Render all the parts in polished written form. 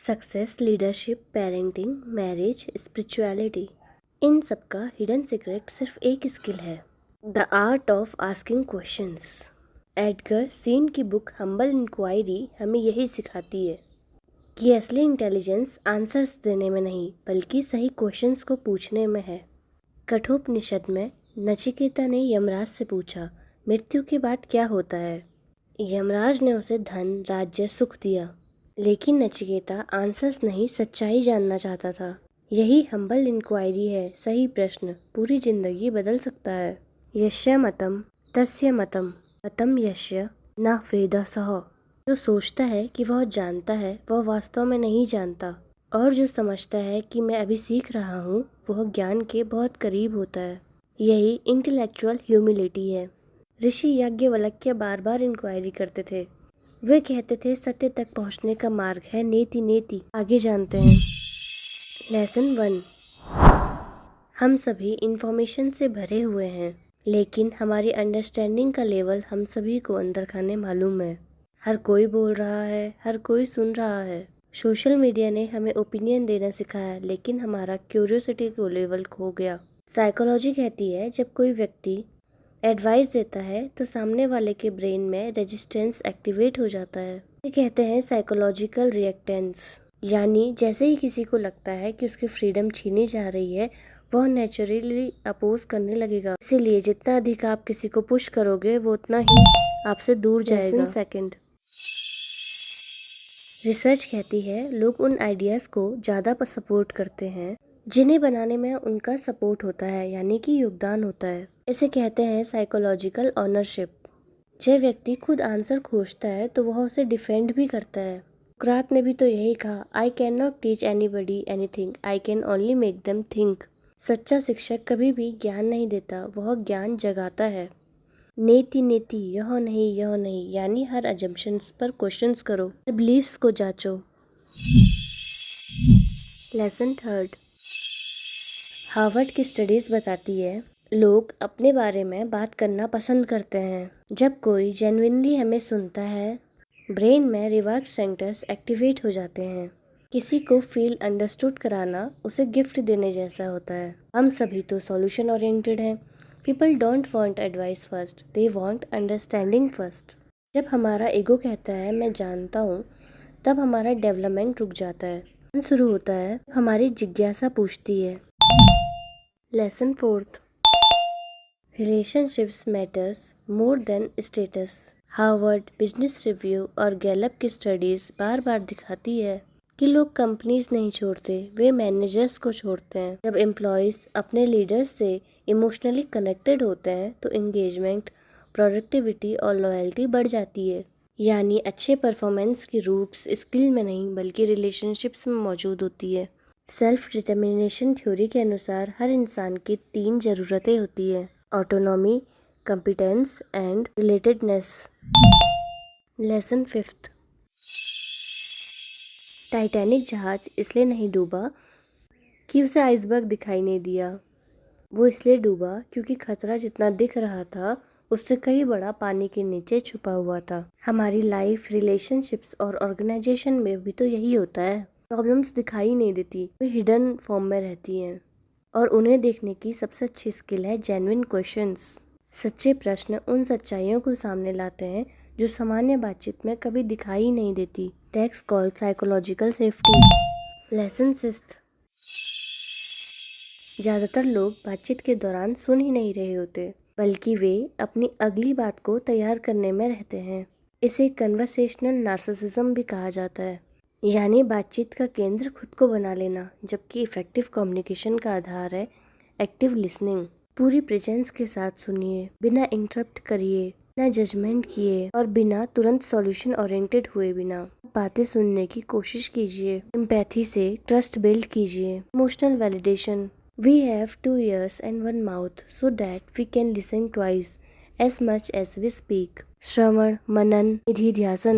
Success, leadership, parenting, marriage, spirituality, इन सब का हिडन सीक्रेट सिर्फ एक स्किल है, the art of asking questions. Edgar Schein की बुक हम्बल इंक्वायरी हमें यही सिखाती है कि असली इंटेलिजेंस आंसर्स देने में नहीं बल्कि सही क्वेश्चंस को पूछने में है। कठोपनिषद में नचिकेता ने यमराज से पूछा, मृत्यु के बाद क्या होता है? यमराज ने उसे धन, राज्य, सुख दिया, लेकिन नचिकेता आंसर्स नहीं सच्चाई जानना चाहता था। यही हम्बल इंक्वायरी है, सही प्रश्न पूरी जिंदगी बदल सकता है। यस्य मतम तस्य मतम, मतम यस्य न वेद सह। जो सोचता है कि वह जानता है वह वास्तव में नहीं जानता, और जो समझता है कि मैं अभी सीख रहा हूँ वह ज्ञान के बहुत करीब होता है। यही इंटेलेक्चुअल ह्यूमिलिटी है। ऋषि याज्ञवल्क्य बार बार इंक्वायरी करते थे। वे कहते थे सत्य तक पहुँचने का मार्ग है नेति नेति। आगे जानते हैं। लेसन 1। हम सभी इंफॉर्मेशन से भरे हुए हैं, लेकिन हमारी अंडरस्टैंडिंग का लेवल हम सभी को अंदर खाने मालूम है। हर कोई बोल रहा है, हर कोई सुन रहा है। सोशल मीडिया ने हमें ओपिनियन देना सिखाया, लेकिन हमारा क्यूरियोसिटी का लेवल खो गया। साइकोलॉजी कहती है जब कोई व्यक्ति एडवाइस देता है तो सामने वाले के ब्रेन में रेजिस्टेंस एक्टिवेट हो जाता है। ये कहते हैं साइकोलॉजिकल रिएक्टेंस, यानी जैसे ही किसी को लगता है कि उसकी फ्रीडम छीनी जा रही है वह नेचुरली अपोज करने लगेगा। इसीलिए जितना अधिक आप किसी को पुश करोगे वो उतना ही आपसे दूर जाएगा। सेकंड, रिसर्च कहती है लोग उन आइडियाज को ज़्यादा सपोर्ट करते हैं जिन्हें बनाने में उनका सपोर्ट होता है, यानी कि योगदान होता है। इसे कहते हैं साइकोलॉजिकल ऑनरशिप। जब व्यक्ति खुद आंसर खोजता है तो वह उसे डिफेंड भी करता है। सुकरात ने भी तो यही कहा, I can not teach anybody anything, I can only make them think. सच्चा शिक्षक कभी भी ज्ञान नहीं देता, वह ज्ञान जगाता है। नेति नेति, यह नहीं, यानी हर अजम्पशंस पर क्वेश्चंस करो, बिलीफ्स को जांचो। लेसन 3। हार्वर्ड की स्टडीज बताती है लोग अपने बारे में बात करना पसंद करते हैं। जब कोई जेन्युइनली हमें सुनता है ब्रेन में रिवार्ड सेंटर्स एक्टिवेट हो जाते हैं। किसी को फील अंडरस्टूड कराना उसे गिफ्ट देने जैसा होता है। हम सभी तो सॉल्यूशन ओरिएंटेड हैं। People don't want advice first, they want understanding first. जब हमारा ईगो कहता है मैं जानता हूँ, तब हमारा डेवलपमेंट रुक जाता है। शुरू होता है हमारी जिज्ञासा पूछती है। Lesson 4। Relationships matters more than status. Harvard, business review और गैलप की स्टडीज बार बार दिखाती है कि लोग कंपनीज नहीं छोड़ते, वे मैनेजर्स को छोड़ते हैं। जब एम्प्लॉयज अपने लीडर्स से इमोशनली कनेक्टेड होते हैं तो एंगेजमेंट, प्रोडक्टिविटी और लॉयल्टी बढ़ जाती है। यानी अच्छे परफॉर्मेंस की रूट्स स्किल में नहीं बल्कि रिलेशनशिप्स में मौजूद होती है। सेल्फ डिटर्मिनेशन थ्योरी के अनुसार हर इंसान की 3 ज़रूरतें होती है, autonomy, competence and relatedness. Lesson 5। Titanic जहाज इसलिए नहीं डूबा कि उसे आइसबर्ग दिखाई नहीं दिया, वो इसलिए डूबा क्योंकि खतरा जितना दिख रहा था उससे कहीं बड़ा पानी के नीचे छुपा हुआ था। हमारी लाइफ, रिलेशनशिप्स और ऑर्गेनाइजेशन में भी तो यही होता है। प्रॉब्लम्स दिखाई नहीं देती, वे हिडन फॉर्म में रहती हैं, और उन्हें देखने की सबसे अच्छी स्किल है जेन्युइन क्वेश्चंस। सच्चे प्रश्न उन सच्चाइयों को सामने लाते हैं जो सामान्य बातचीत में कभी दिखाई नहीं देती। That's called psychological safety. Lesson 6। ज़्यादातर लोग बातचीत के दौरान सुन ही नहीं रहे होते, बल्कि वे अपनी अगली बात को तैयार करने में रहते हैं। इसे कन्वर्सेशनल नार्सिसिज्म भी कहा जाता है, यानी बातचीत का केंद्र खुद को बना लेना, जबकि इफेक्टिव कम्युनिकेशन का आधार है एक्टिव लिसनिंग। पूरी प्रेजेंस के साथ सुनिए, बिना इंटरप्ट करिए, बिना जजमेंट किए और बिना तुरंत सॉल्यूशन ओरिएंटेड हुए बिना बातें सुनने की कोशिश कीजिए। एम्पैथी से ट्रस्ट बिल्ड कीजिए। Emotional validation. We have 2 ears and 1 mouth so that we can listen twice as much as we speak. श्रवण, मनन, निधिध्यासन।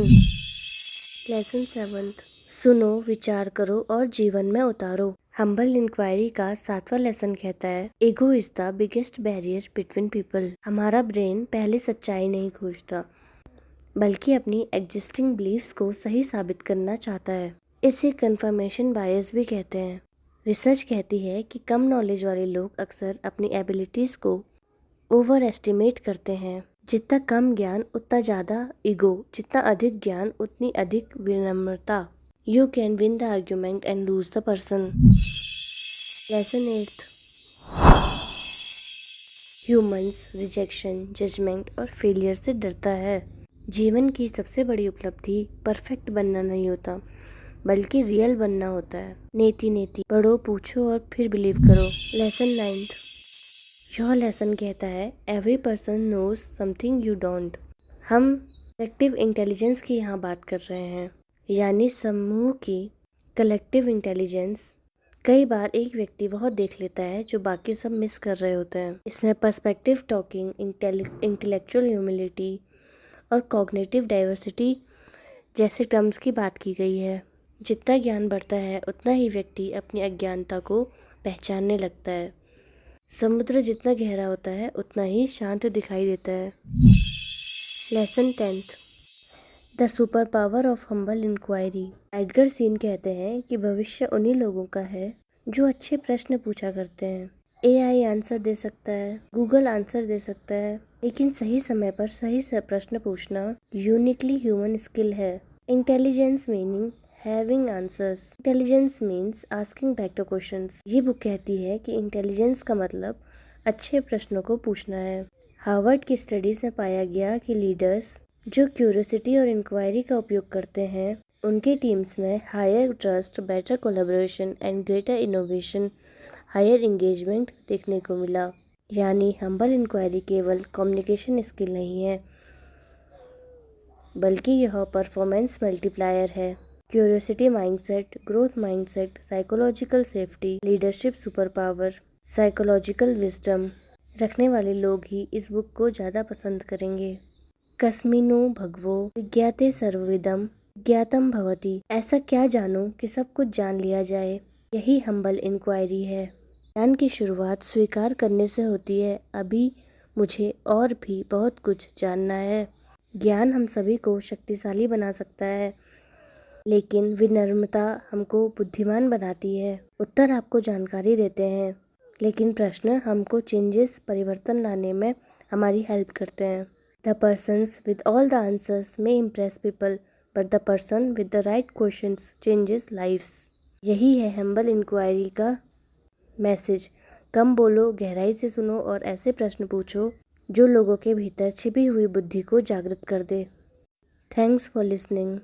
लेसन 7। सुनो, विचार करो और जीवन में उतारो। हम्बल इंक्वायरी का 7वां लेसन कहता है ego is the biggest barrier between people. हमारा ब्रेन पहले सच्चाई नहीं खोजता बल्कि अपनी एग्जिस्टिंग बिलीफ्स को सही साबित करना चाहता है। इसे कंफर्मेशन बायस भी कहते हैं। रिसर्च कहती है कि कम नॉलेज वाले लोग अक्सर अपनी एबिलिटीज़ को ओवर एस्टिमेट करते हैं। जितना कम ज्ञान उतना ज़्यादा ईगो, जितना अधिक ज्ञान उतनी अधिक विनम्रता। You can win the argument and lose the person. Lesson 8। Humans rejection, judgement और फेलियर से डरता है। जीवन की सबसे बड़ी उपलब्धि परफेक्ट बनना नहीं होता, बल्कि रियल बनना होता है। नेति नेति, पढ़ो, पूछो और फिर बिलीव करो। लेसन 9। यह लेसन कहता है every person knows something you don't. हम कलेक्टिव इंटेलिजेंस की यहाँ बात कर रहे हैं, यानी समूह की कलेक्टिव इंटेलिजेंस। कई बार एक व्यक्ति बहुत देख लेता है जो बाकी सब मिस कर रहे होते हैं। इसमें पर्सपेक्टिव टॉकिंग, इंटेलेक्चुअल ह्यूमिलिटी और कॉग्निटिव डाइवर्सिटी जैसे टर्म्स की बात की गई है। जितना ज्ञान बढ़ता है उतना ही व्यक्ति अपनी अज्ञानता को पहचानने लगता है। समुद्र जितना गहरा होता है उतना ही शांत दिखाई देता है। Lesson 10। The super power of humble inquiry. Edgar Schein कहते हैं कि भविष्य उन्हीं लोगों का है जो अच्छे प्रश्न पूछा करते हैं। AI आंसर दे सकता है, गूगल आंसर दे सकता है, लेकिन सही समय पर सही प्रश्न पूछना यूनिकली ह्यूमन स्किल है। Intelligence meaning having answers. Intelligence means asking better questions. ये बुक कहती है कि इंटेलिजेंस का मतलब अच्छे प्रश्नों को पूछना है। हार्वर्ड की स्टडी से पाया गया कि लीडर्स जो क्यूरियोसिटी और इंक्वायरी का उपयोग करते हैं उनकी टीम्स में higher trust, better collaboration and greater innovation, higher engagement देखने को मिला। यानी हम्बल इंक्वायरी केवल कम्युनिकेशन स्किल नहीं है, बल्कि यह परफॉर्मेंस मल्टीप्लायर है। Curiosity mindset, growth mindset, psychological safety, leadership super power, psychological wisdom रखने वाले लोग ही इस बुक को ज़्यादा पसंद करेंगे। कस्मिनो भगवो विज्ञाते सर्वविदम ज्ञातम भवति। ऐसा क्या जानो कि सब कुछ जान लिया जाए, यही हम्बल इंक्वायरी है। ज्ञान की शुरुआत स्वीकार करने से होती है, अभी मुझे और भी बहुत कुछ जानना है। ज्ञान हम सभी को शक्तिशाली बना सकता है, लेकिन विनम्रता हमको बुद्धिमान बनाती है। उत्तर आपको जानकारी देते हैं, लेकिन प्रश्न हमको परिवर्तन लाने में हमारी हेल्प करते हैं। The persons with all the answers may impress people, but the person with the right questions changes lifes. यही है हम्बल इंक्वायरी का मैसेज। कम बोलो, गहराई से सुनो और ऐसे प्रश्न पूछो जो लोगों के भीतर छिपी हुई बुद्धि को जागृत कर दे। Thanks for listening.